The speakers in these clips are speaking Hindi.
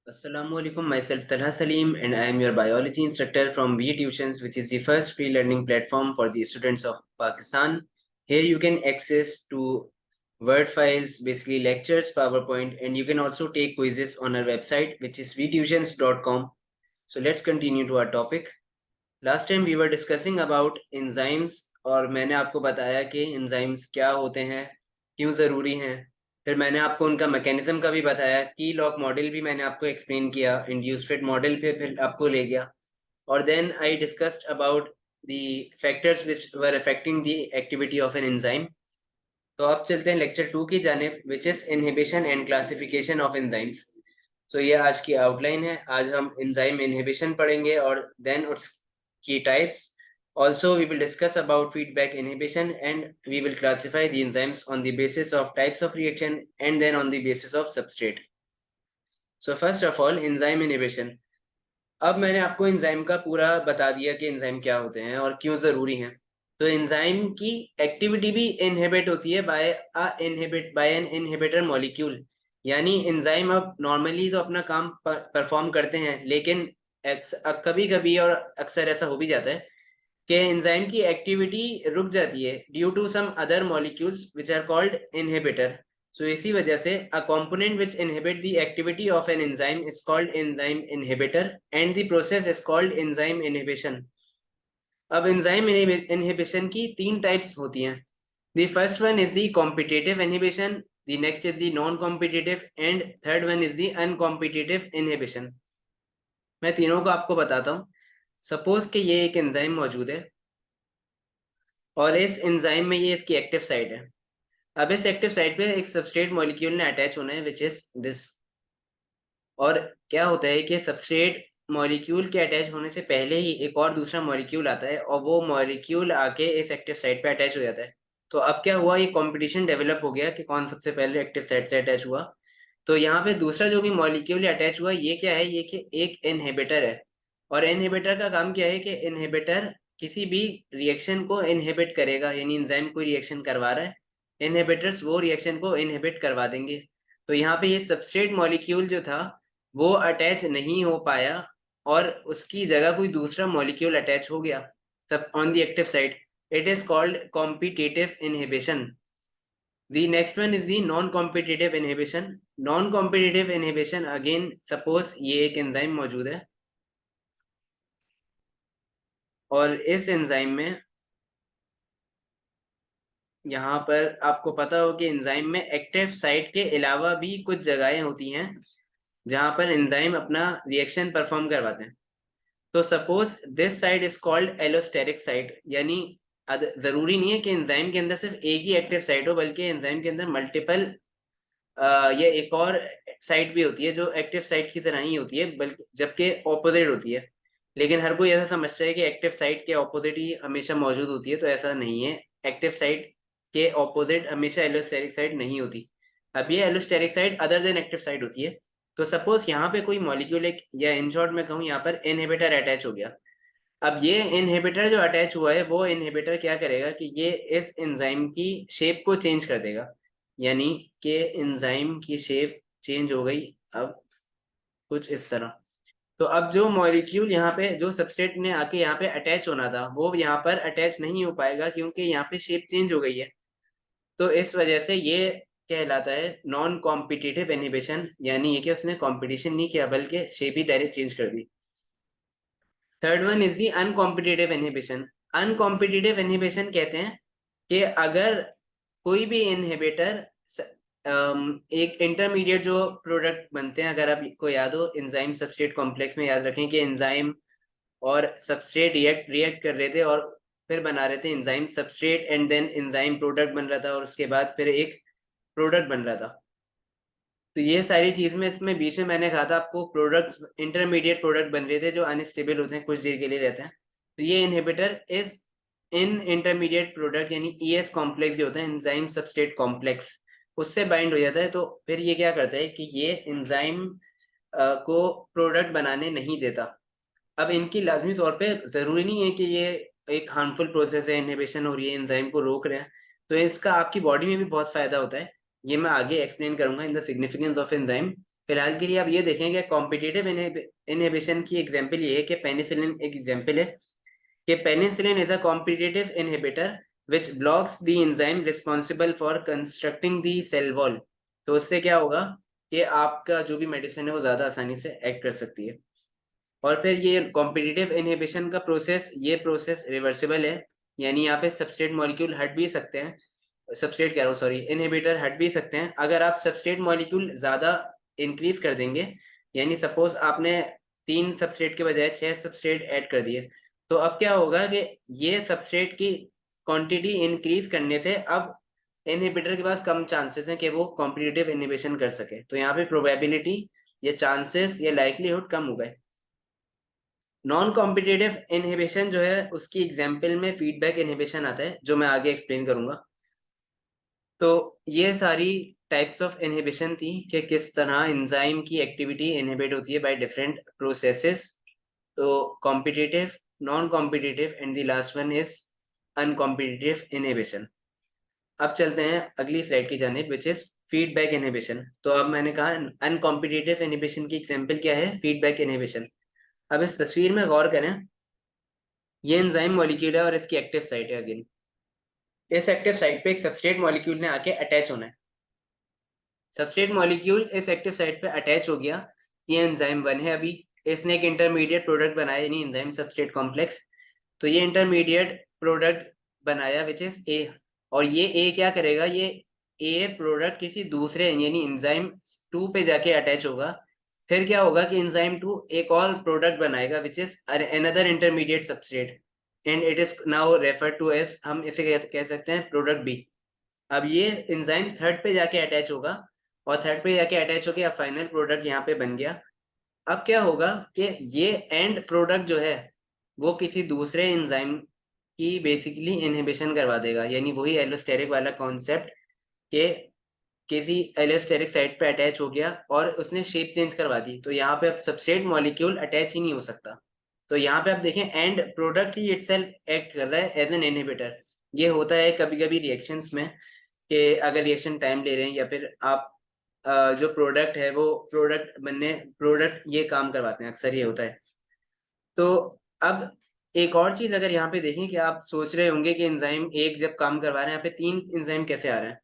Assalamualaikum, myself Talha Salim, and I am your biology instructor from V Tuitions, which is the first free learning platform for the students of Pakistan. Here you can access to Word files, basically lectures, PowerPoint, and you can also take quizzes on our website, which is vtuitions.com. So let's continue to our topic. Last time we were discussing about enzymes, और मैंने आपको बताया कि enzymes क्या होते हैं, क्यों ज़रूरी हैं। फिर मैंने आपको उनका मैकेनिज्म का भी बताया, की लॉक मॉडल भी मैंने आपको एक्सप्लेन किया, इंड्यूस्ड रेट मॉडल पे फिर आपको ले गया। और then I discussed about the factors which were affecting the activity of an enzyme. तो अब चलते हैं लेक्चर 2 की जानिब, which is inhibition and classification of enzymes. So ये आज की आउटलाइन है। आज हम एंजाइम इनहिबिशन पढ़ेंगे और देन उट्स की types. Also, we will discuss about feedback inhibition and we will classify the enzymes on the basis of types of reaction and then on the basis of substrate. So first of all, enzyme inhibition. अब मैंने आपको एंजाइम का पूरा बता दिया कि एंजाइम क्या होते हैं और क्यों ज़रूरी हैं। तो एंजाइम की एक्टिविटी भी इनहिबिट होती है बाय एन इनहिबिटर मॉलिक्यूल। यानी एंजाइम अब नॉर्मली तो अपना काम परफॉर्म करते हैं, लेकिन कभी कभी और अक्सर ऐसा हो भी जाता है कि एंजाइम की एक्टिविटी रुक जाती है due to some other molecules which are called inhibitor. So इसी वजह से a component which inhibit the activity of an enzyme is called enzyme inhibitor and the process is called enzyme inhibition. अब एंजाइम इनहिबिशन की तीन टाइप्स होती हैं। The first one is the competitive inhibition, the next is the non competitive and third one is the uncompetitive inhibition. मैं तीनों को आपको बताता हूँ। सपोज कि ये एक एंजाइम मौजूद है और इस एंजाइम में ये इसकी एक्टिव साइट है। अब इस एक्टिव साइट पे एक सबस्ट्रेट मॉलिक्यूल ने अटैच होना है, विच इज दिस। और क्या होता है कि सबस्ट्रेट मॉलिक्यूल के अटैच होने से पहले ही एक और दूसरा मॉलिक्यूल आता है और वो मॉलिक्यूल आके इस एक्टिव साइट पे अटैच हो जाता है। तो अब क्या हुआ, ये कंपटीशन डेवलप हो गया कि कौन सबसे पहले एक्टिव साइट से अटैच हुआ। तो यहाँ पे दूसरा जो भी मॉलिक्यूल अटैच हुआ, ये क्या है, ये कि एक इनहिबिटर है। और इनहिबिटर का काम क्या है कि इनहिबिटर किसी भी रिएक्शन को इनहिबिट करेगा, यानी एंजाइम कोई रिएक्शन करवा रहा है, इनहिबिटर्स वो रिएक्शन को इनहिबिट करवा देंगे। तो यहाँ पे ये सबस्ट्रेट मॉलिक्यूल जो था वो अटैच नहीं हो पाया और उसकी जगह कोई दूसरा मॉलिक्यूल अटैच हो गया सब on the active site. It is called competitive inhibition. The next one is the non-competitive inhibition. Non-competitive inhibition again, suppose ये एक एंजाइम मौजूद है और इस एंजाइम में, यहाँ पर आपको पता हो कि एंजाइम में एक्टिव साइट के अलावा भी कुछ जगहें होती हैं जहां पर एंजाइम अपना रिएक्शन परफॉर्म करवाते हैं। तो suppose this site is called allosteric site, यानी जरूरी नहीं है कि एंजाइम के अंदर सिर्फ एक ही एक्टिव साइट हो, बल्कि एंजाइम के अंदर मल्टीपल ये एक और साइट भी होती है जो एक्टिव साइट की तरह ही होती है, बल्कि जबकि ऑपोजिट होती है। लेकिन हर कोई ऐसा समझता है कि एक्टिव साइट के ऑपोजिट ही हमेशा मौजूद होती है, तो ऐसा नहीं है। एक्टिव साइट के ऑपोजिट हमेशा एलोस्टेरिक साइट नहीं होती। अब ये allosteric site other than active site होती है। तो सपोज यहाँ पे कोई मॉलिक्यूल एक, या इन शॉर्ट में कहूँ, यहाँ पर इनहिबिटर अटैच हो गया। अब ये इनहिबिटर जो अटैच हुआ है, वो इनहिबिटर क्या करेगा कि ये इस एंजाइम की शेप को चेंज कर देगा। यानी कि एंजाइम की शेप चेंज हो गई अब कुछ इस तरह। तो अब जो मॉलिक्यूल यहाँ पे, जो सबस्ट्रेट ने आके यहाँ पे अटैच होना था, वो यहाँ पर अटैच नहीं हो पाएगा क्योंकि यहाँ पे शेप चेंज हो गई है। तो इस वजह से ये कहलाता है नॉन कॉम्पिटिटिव इनहिबिशन, यानी ये कि उसने कॉम्पिटिशन नहीं किया बल्कि शेप ही डायरेक्ट चेंज कर दी। Third one is the uncompetitive inhibition. Uncompetitive inhibition कहते हैं कि अगर कोई भी इनहिबिटर, एक इंटरमीडिएट जो प्रोडक्ट बनते हैं, अगर आपको याद हो एंजाइम सबस्ट्रेट कॉम्प्लेक्स में, याद रखें कि एंजाइम और सबस्ट्रेट रिएक्ट कर रहे थे और फिर बना रहे थे enzyme substrate, and then enzyme product बन रहा था और उसके बाद फिर एक प्रोडक्ट बन रहा था। तो ये सारी चीज में, इसमें बीच में मैंने कहा था आपको, प्रोडक्ट्स, इंटरमीडिएट प्रोडक्ट बन रहे थे जो अनस्टेबल होते हैं, कुछ देर के लिए रहते हैं। तो ये inhibitor is in intermediate product, यानी ईएस कॉम्प्लेक्स जो होता है, एंजाइम सबस्ट्रेट कॉम्प्लेक्स, उससे बाइंड हो जाता है। तो फिर ये क्या करता है कि ये एंजाइम को प्रोडक्ट बनाने नहीं देता। अब इनकी लाजमी तौर पे जरूरी नहीं है कि ये एक हार्मफुल प्रोसेस है, इनहिबिशन हो रही है, एंजाइम को रोक रहे हैं। तो इसका आपकी बॉडी में भी बहुत फायदा होता है। ये मैं आगे एक्सप्लेन करूंगा in the significance of enzyme. फिलहाल के लिए आप ये देखेंगे कॉम्पिटिटिव इनहिबिशन की एग्जांपल ये है कि पेनिसिलिन एक एग्जांपल है कि penicillin is a competitive inhibitor which blocks the enzyme responsible for constructing the cell wall. तो उससे क्या होगा कि आपका जो भी मेडिसिन है वो ज्यादा आसानी से एक्ट कर सकती है। और फिर ये कॉम्पिटिटिव इनहिबिशन का प्रोसेस, ये प्रोसेस रिवर्सिबल है, यानी यहाँ पे सबस्ट्रेट मॉलिक्यूल हट भी सकते हैं, सबस्ट्रेट कह रहा हूँ सॉरी, इनहिबिटर हट भी सकते हैं अगर आप सबस्ट्रेट मॉलिक्यूल ज्यादा इंक्रीज कर देंगे। यानी सपोज आपने 3 सबस्ट्रेट के बजाय 6 सबस्ट्रेट ऐड कर दिए, तो अब क्या होगा कि ये सबस्ट्रेट की क्वांटिटी इंक्रीज करने से अब इनहिबिटर के पास कम चांसेस हैं कि वो कॉम्पिटिटिव इनहिबिशन कर सके। तो यहाँ पे प्रोबेबिलिटी, ये चांसेस, ये लाइकलीहुड कम हो गए। नॉन कॉम्पिटिटिव इनहिबिशन जो है उसकी एग्जाम्पल में फीडबैक इनहिबिशन आता है, जो मैं आगे एक्सप्लेन करूंगा। तो ये सारी टाइप्स ऑफ इनहिबिशन थी कि किस तरह एंजाइम की एक्टिविटी इनहिबिट होती है बाय डिफरेंट प्रोसेसेस। तो competitive, non competitive and the last one is uncompetitive inhibition. अब चलते हैं अगली स्लाइड की जानिब, विच इज फीडबैक इनहिबिशन। तो अब मैंने कहा अनकॉम्पिटिटिव इनहिबिशन की एग्जांपल क्या है, फीडबैक इनहिबिशन। अब इस तस्वीर में गौर करें, ये एंजाइम मॉलिक्यूल है और इसकी एक्टिव साइट है अगेन। इस एक्टिव साइट पे एक सबस्ट्रेट मॉलिक्यूल ने आके अटैच होना है। सबस्ट्रेट मॉलिक्यूल इस एक्टिव साइट पे अटैच हो गया, ये एंजाइम 1 है। अभी इसने एक इंटरमीडिएट प्रोडक्ट बनाया, यानी एंजाइम सबस्ट्रेट कॉम्प्लेक्स। तो ये इंटरमीडिएट प्रोडक्ट बनाया विच इज ए, और ये ए क्या करेगा, ये ए प्रोडक्ट किसी दूसरे यानी एंजाइम 2 पे जाके अटैच होगा। फिर क्या होगा कि एंजाइम 2 एक और प्रोडक्ट बनाएगा which is another intermediate substrate, and it is now refer to as, हम इसे कह सकते हैं प्रोडक्ट बी। अब ये एंजाइम थर्ड पे जाके अटैच होगा, और थर्ड पे जाके अटैच होके अब फाइनल प्रोडक्ट यहाँ पे बन गया। अब क्या होगा कि ये एंड प्रोडक्ट जो है वो किसी दूसरे एंजाइम की बेसिकली इनहिबिशन करवा देगा, यानी वही एलोस्टेरिक वाला कॉन्सेप्ट के किसी एलोस्टेरिक साइट पे अटैच हो गया और उसने शेप चेंज करवा दी। तो यहाँ पे अब सबस्ट्रेट मॉलिक्यूल अटैच ही नहीं हो सकता। तो यहाँ पे आप देखें and product he itself act कर रहा है एज एन इनहिबिटर। ये होता है कभी कभी रिएक्शंस में कि अगर रिएक्शन टाइम ले रहे हैं या फिर आप जो प्रोडक्ट है वो प्रोडक्ट ये काम करवाते हैं, अक्सर ये होता है। तो अब एक और चीज अगर यहाँ पे देखें कि आप सोच रहे होंगे कि एंजाइम एक जब काम करवा रहे हैं, यहाँ पे 3 एंजाइम कैसे आ रहे हैं।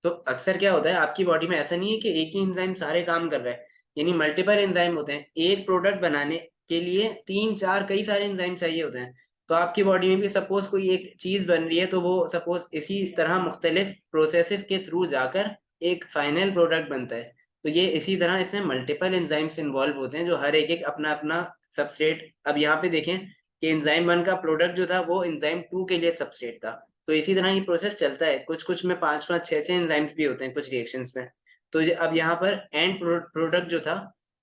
तो अक्सर क्या होता है आपकी बॉडी में, ऐसा नहीं है कि एक ही एंजाइम सारे काम कर रहा है, यानी मल्टीपल एंजाइम होते हैं। एक प्रोडक्ट बनाने के लिए 3 4 कई सारे एंजाइम चाहिए होते हैं। तो आपकी बॉडी में भी सपोज कोई एक चीज बन रही है, तो वो सपोज इसी तरह मुख्तलिफ प्रोसेसेस के थ्रू जाकर एक फाइनल प्रोडक्ट बनता है। तो ये इसी तरह इसमें मल्टीपल एंजाइम्स इन्वॉल्व होते हैं, जो हर एक एक अपना अपना सबस्ट्रेट। अब यहाँ पे देखें कि एंजाइम 1 का प्रोडक्ट जो था वो एंजाइम 2 के लिए सबस्ट्रेट था। तो इसी तरह ये प्रोसेस चलता है, कुछ कुछ में 5 5 6 6 एंजाइम्स भी होते हैं कुछ रिएक्शंस में। तो अब यहाँ पर एंड प्रोडक्ट जो था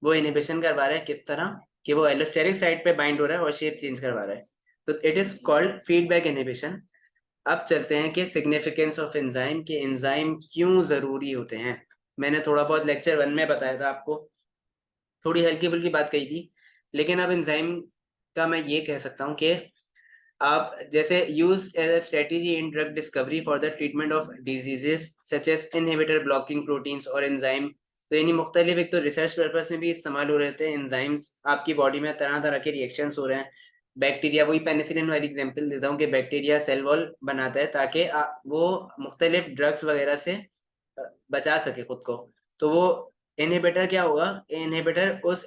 वो इनहिबिशन करवा रहा है, किस तरह कि वो एलोस्टेरिक साइट पे बाइंड हो रहा है और शेप चेंज करवा रहा है। तो it is called feedback inhibition. अब चलते हैं कि सिग्निफिकेंस ऑफ एंजाइम, के एंजाइम क्यों जरूरी होते हैं। मैंने थोड़ा बहुत लेक्चर 1 में बताया था आपको, थोड़ी हल्की फुल्की बात कही थी, लेकिन अब एंजाइम का मैं ये कह सकता हूँ कि आप जैसे use as a strategy in drug discovery for the treatment of diseases such as inhibitor blocking proteins और एंजाइम। तो यानी मुख्तलिफ, एक तो रिसर्च पर्पस में भी इस्तेमाल हो रहे थे एंजाइम्स, आपकी बॉडी में तरह तरह के रिएक्शंस हो रहे हैं। बैक्टीरिया, वही पेनिसिलिन वाली एग्जांपल देता हूँ कि बैक्टीरिया सेल वॉल बनाता है ताकि वो मुख्तलिफ ड्रग्स वगैरह से बचा सके खुद को। तो वो इनहिबिटर क्या होगा, इनहिबिटर उस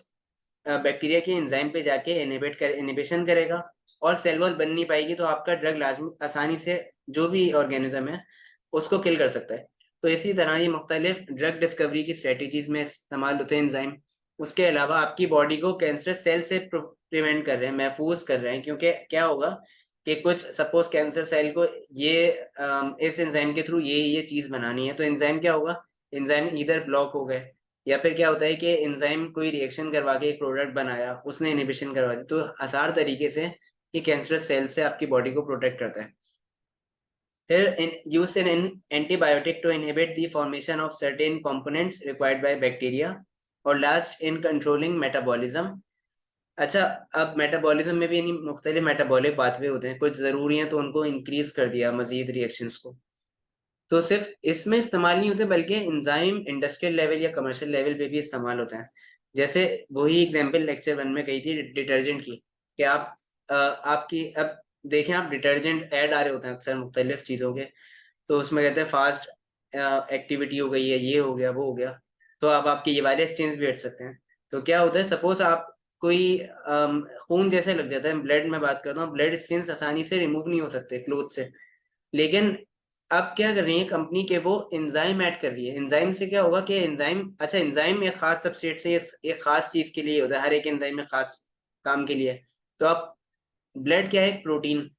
बैक्टीरिया के एंजाइम पे जाके इनहिबिशन करेगा और सेल वॉल बन नहीं पाएगी, तो आपका ड्रग लाजमी आसानी से जो भी ऑर्गेनिज्म है उसको किल कर सकता है। तो इसी तरह ये मुख्तलिफ ड्रग डिस्कवरी की स्ट्रेटजीज में इस्तेमाल होते हैं एंजाइम। उसके अलावा आपकी बॉडी को कैंसर सेल से प्रिवेंट कर रहे हैं, महफूज कर रहे हैं, क्योंकि क्या होगा कि कुछ सपोज कैंसर सेल को ये इस एंजाइम के थ्रू ये चीज बनानी है, तो एंजाइम क्या होगा, एंजाइम इधर ब्लॉक हो गए, या फिर क्या होता है कि एंजाइम कोई रिएक्शन करवा के एक प्रोडक्ट बनाया, उसने इनहिबिशन करवा दी। तो आसार तरीके से ये कैंसरस सेल से आपकी बॉडी को प्रोटेक्ट करता है। फिर used in antibiotic to inhibit the formation of certain components required by bacteria, और लास्ट इन कंट्रोलिंग मेटाबॉलिज्म। अच्छा, अब मेटाबॉलिज्म में भी यानी मुख्तलिफ मेटाबॉलिक पाथवे होते हैं, कुछ जरूरी हैं तो उनको इंक्रीज कर दिया मजीद रिएक्शंस को। तो सिर्फ इसमें इस्तेमाल नहीं होते बल्कि एंजाइम इंडस्ट्रियल लेवल या कमर्शियल लेवल पे भी इस्तेमाल होते हैं। जैसे वही एग्जांपल लेक्चर 1 में कही थी डिटर्जेंट की, कि आप आपकी अब देखें, आप डिटर्जेंट ऐड आ रहे होते हैं अक्सर मुख्तलिफ चीज़ों के, तो उसमें कहते हैं फास्ट एक्टिविटी हो गई है, ये हो गया वो हो गया, तो अब आपके ये वाले स्टेन्स भी हट सकते हैं। तो क्या होता है, सपोज आप कोई खून जैसे लग जाता है, ब्लड में बात करता हूँ, ब्लड स्टेन्स आसानी से रिमूव नहीं हो सकते क्लोथ से, लेकिन अब क्या कर रही है कंपनी के, वो एंजाइम ऐड कर रही है। एंजाइम से क्या होगा कि एंजाइम, अच्छा एंजाइम एक खास सबस्ट्रेट से एक खास चीज के लिए होता है, हर एक एंजाइम में खास काम के लिए। तो अब ब्लड क्या है, एक प्रोटीन।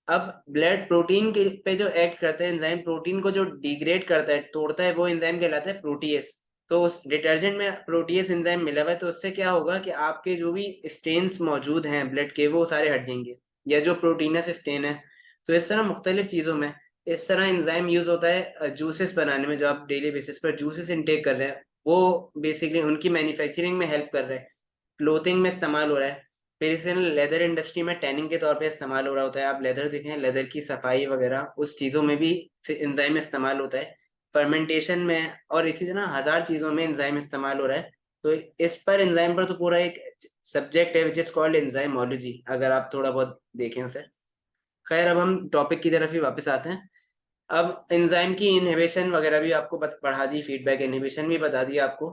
अब ब्लड प्रोटीन के पे जो एक्ट करता है एंजाइम, प्रोटीन को जो डिग्रेड करता है, तोड़ता है, वो एंजाइम कहलाता है प्रोटीएस। तो उस डिटर्जेंट में प्रोटीएस एंजाइम मिला हुआ है, तो उससे क्या होगा कि आपके जो भी स्टेन्स मौजूद हैं ब्लड के, वो सारे हट जाएंगे, या जो प्रोटीनस स्टेन है। तो इस तरह मुख्तलिफ चीज़ों में इस तरह एंजाइम यूज होता है। जूसेस बनाने में, जो आप डेली बेसिस पर जूसेस इनटेक कर रहे हैं, वो बेसिकली उनकी मैन्युफैक्चरिंग में हेल्प कर रहे हैं। क्लोथिंग में इस्तेमाल हो रहा है, फिर इसे लेदर इंडस्ट्री में टैनिंग के तौर पे इस्तेमाल हो रहा होता है। आप लेदर देखें, लेदर की सफाई वगैरह उस चीज़ों में भी एंजाइम इस्तेमाल होता है। फर्मेंटेशन में और इसी तरह हजार चीज़ों में एंजाइम इस्तेमाल हो रहा है। तो इस पर एंजाइम पर तो पूरा एक सब्जेक्ट है विच इज कॉल्ड एंजाइमोलॉजी, अगर आप थोड़ा बहुत देखें उसे। खैर, अब हम टॉपिक की तरफ ही वापस आते हैं। अब एंजाइम की इनहिबिशन वगैरह भी आपको पढ़ा दी, फीडबैक इनहिबिशन भी बता दिया आपको।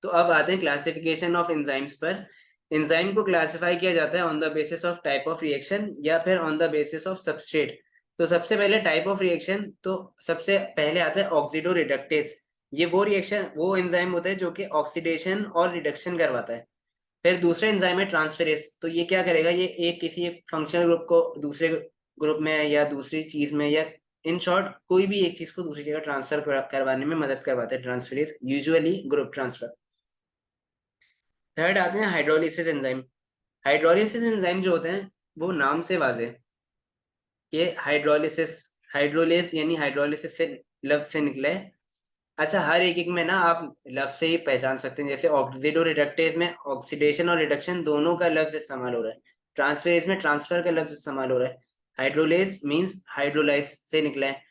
तो अब आते हैं क्लासिफिकेशन ऑफ एंजाइम्स पर। एंजाइम को क्लासिफाई किया जाता है on the basis of type of reaction या फिर on the basis of substrate. तो सबसे पहले टाइप ऑफ रिएक्शन, तो सबसे पहले आता है ऑक्सीडो रिडक्टेस। ये वो रिएक्शन, वो एंजाइम होता है जो कि ऑक्सीडेशन और रिडक्शन करवाता है। फिर दूसरा एंजाइम है ट्रांसफेरेस। तो ये क्या करेगा, ये एक किसी एक फंक्शनल ग्रुप को दूसरे ग्रुप में या दूसरी चीज में, या इन शॉर्ट कोई भी एक चीज को दूसरी जगह ट्रांसफर करवाने में मदद करवाता है ट्रांसफेरेस, यूजुअली ग्रुप ट्रांसफर। थर्ड आते हैं हाइड्रोलिसिस एंजाइम। हाइड्रोलिसिस एंजाइम जो होते हैं, वो नाम से वाजे, ये हाइड्रोलिसिस, हाइड्रोलिस यानी हाइड्रोलिसिस से लफ्ज से निकला है। अच्छा, हर एक एक में ना आप लफ्ज से ही पहचान सकते हैं। जैसे ऑक्सीडो रिडक्टेज में ऑक्सीडेशन और रिडक्शन दोनों का लफ्ज इस्तेमाल हो रहा है। ट्रांसफेरेज में ट्रांसफर का लफ्ज इस्तेमाल हो रहा है। हाइड्रोलेस मींस हाइड्रोलाइज से निकला है।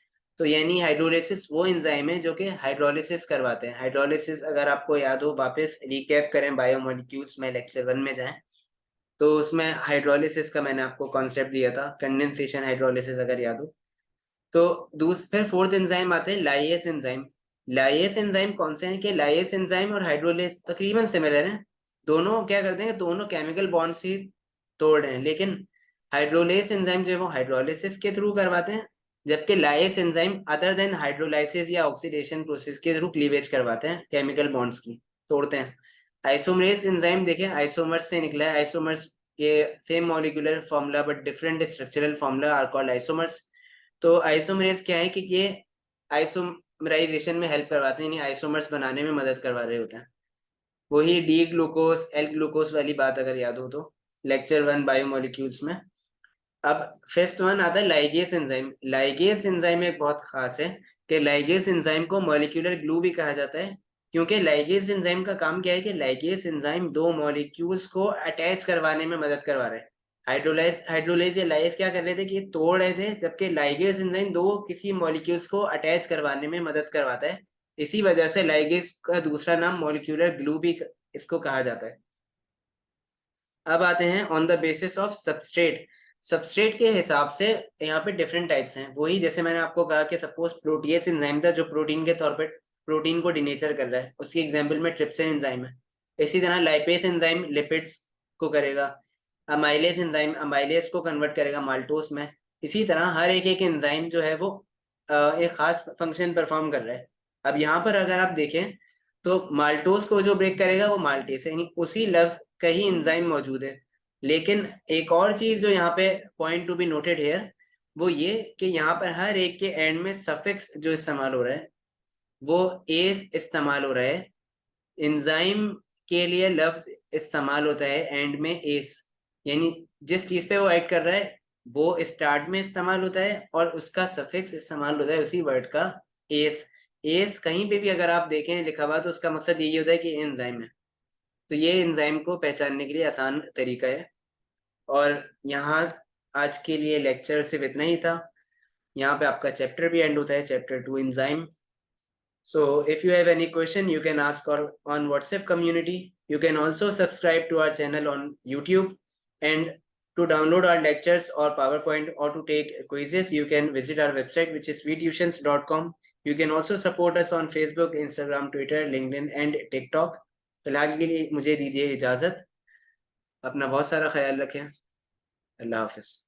तो यानी हाइड्रोलिसिस वो एंजाइम है जो कि हाइड्रोलिसिस करवाते हैं। हाइड्रोलिसिस अगर आपको याद हो, वापस रिकैप करें बायोमोलिक्यूल्स में, लेक्चर 1 में जाएं, तो उसमें हाइड्रोलिसिस का मैंने आपको कॉन्सेप्ट दिया था, कंडेंसेशन हाइड्रोलिसिस, अगर याद हो। तो फिर फोर्थ एंजाइम आते हैं लाइएस एंजाइम। लाइएस एंजाइम कौन से हैं, कि लाइएस एंजाइम और हाइड्रोलेस तकरीबन सिमिलर हैं। दोनों क्या करते हैं, दोनों केमिकल बॉन्ड से तोड़ रहे हैं, लेकिन हाइड्रोलेस एंजाइम जो है वो हाइड्रोलिसिस के थ्रू करवाते हैं, जबकि लाइएस एंजाइम अदर देन हाइड्रोलाइसिस या ऑक्सीडेशन प्रोसेस के थ्रू क्लीवेज करवाते हैं, केमिकल बॉन्ड्स की तोड़ते हैं। आइसोमरेस एंजाइम देखें, आइसोमर्स से निकला है। आइसोमर्स के same molecular formula but different structural formula are called isomers. तो आइसोमरेस क्या है कि ये आइसोमराइजेशन में हेल्प करवाते हैं, यानी आइसोमर्स बनाने में मदद करवा रहे होते हैं। वही डी ग्लूकोस एल ग्लूकोस वाली बात अगर याद हो तो, लेक्चर 1 बायोमोलिक्यूल्स में। अब फिफ्थ वन आता है लाइगेस एंजाइम। लाइगेस एंजाइम एक बहुत खास है, कि लाइगेस एंजाइम को मॉलिक्यूलर ग्लू भी कहा जाता है, क्योंकि लाइगेस एंजाइम का काम क्या है कि लाइगेस एंजाइम दो मॉलिक्यूल्स को अटैच करवाने में मदद करवा रहे हैं। हाइड्रोलाइज या लाइस क्या कर रहे थे कि ये तोड़ रहे थे, जबकि लाइगेस एंजाइम दो किसी मॉलिक्यूल्स को अटैच करवाने में मदद करवाता है। इसी वजह से लाइगेस का दूसरा नाम मॉलिक्यूलर ग्लू भी इसको कहा जाता है। अब आते हैं on the basis of substrate. Substrate के हिसाब से यहाँ पे डिफरेंट टाइप्स हैं। वही जैसे मैंने आपको कहा कि सपोज प्रोटीएस एंजाइम था जो प्रोटीन के तौर पे प्रोटीन को डिनेचर कर रहा है, उसकी एग्जांपल में ट्रिप्सिन एंजाइम है। इसी तरह लाइपेस एंजाइम लिपिड्स को करेगा। अमाइलेस एंजाइम अमाइलेस को कन्वर्ट करेगा माल्टोस में। इसी तरह हर एक एक एंजाइम जो है वो एक खास फंक्शन परफॉर्म कर रहा है। अब यहाँ पर अगर आप देखें, तो माल्टोस को जो ब्रेक करेगा वो माल्टेस है, यानी उसी लफ्ज का ही एंजाइम मौजूद है। लेकिन एक और चीज जो यहाँ पे point to be noted here, वो ये कि यहाँ पर हर एक के एंड में सफिक्स जो इस्तेमाल हो रहा है वो एस इस्तेमाल हो रहा है। एंजाइम के लिए लफ्ज इस्तेमाल होता है एंड में एस, यानी जिस चीज पे वो ऐड कर रहा है वो स्टार्ट में इस्तेमाल होता है और उसका सफिक्स इस्तेमाल होता है उसी वर्ड का, एस। एस कहीं पे भी अगर आप देखें लिखा हुआ, तो उसका मकसद यही होता है कि एंजाइम है। तो ये एंजाइम को पहचानने के लिए आसान तरीका है। और यहाँ आज के लिए लेक्चर सिर्फ इतना ही था। यहाँ पे आपका चैप्टर भी एंड होता है, chapter 2 enzyme. So if you have any question, you can ask on WhatsApp community. You can also subscribe to our channel on YouTube, and to download our lectures or PowerPoint or to take quizzes, you can visit our website, which is vtuitions.com. You can also support us on Facebook, Instagram, Twitter, LinkedIn and TikTok. फिलहाल के लिए मुझे दीजिए इजाजत. अपना बहुत सारा ख्याल रखें. अल्लाह हाफिज.